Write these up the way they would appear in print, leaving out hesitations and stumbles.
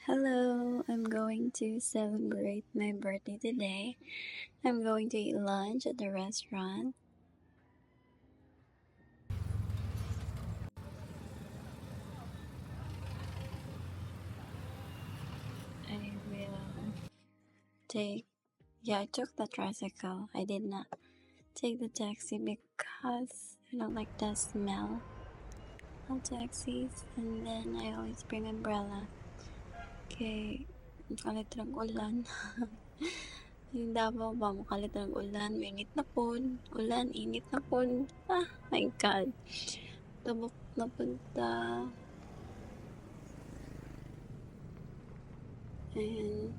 Hello, I'm going to celebrate my birthday today. I'm going to eat lunch at the restaurant. I will I took the tricycle. I did not take the taxi because I don't like the smell of taxis. And then I always bring umbrella. Okay, kalit ng ulan. Yung Davao ba, makalit ng ulan, init na pon. Ulan, init na pon. Ah, my God. Tabok na punta. And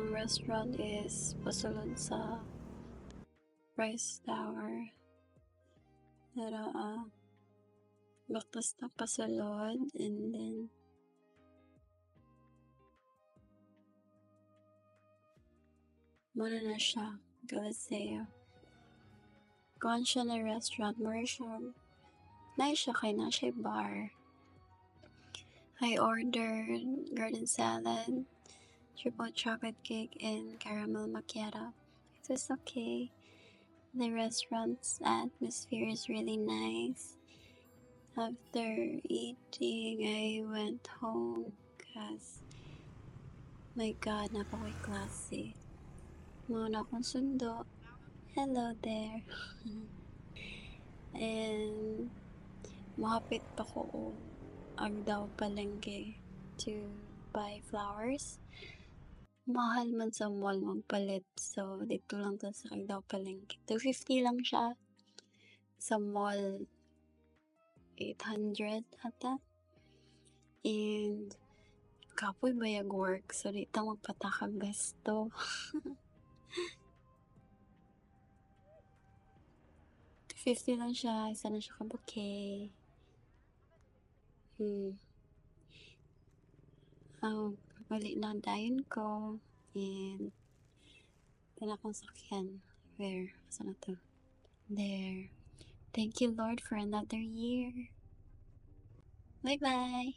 restaurant is pasulod sa Rice Tower. Pero baktas na pasulod and then muna na siya. Galaseo. Kuhan siya na restaurant. Mura siya. Nice siya kay na siya bar. I ordered garden salad, triple chocolate cake, and caramel macchiato. It was okay. The restaurant's atmosphere is really nice. After eating, I went home because, my God, napaka-classy. Muna akong sundo. Hello there. And mahapit pa ko Agdao Palengke to buy flowers. Mahal man sa mall magpalit. So, dito lang to sa Agdao Palengke. 250 lang siya. Sa mall, 800 ata. And kapoy bayag work. So, dito magpatakag gasto. 50 lang siya. Isa na siya ka-bouquet. Mali na dayon ko. And ito akong sakyan. Where? Saan na to? There. Thank you, Lord, for another year. Bye-bye.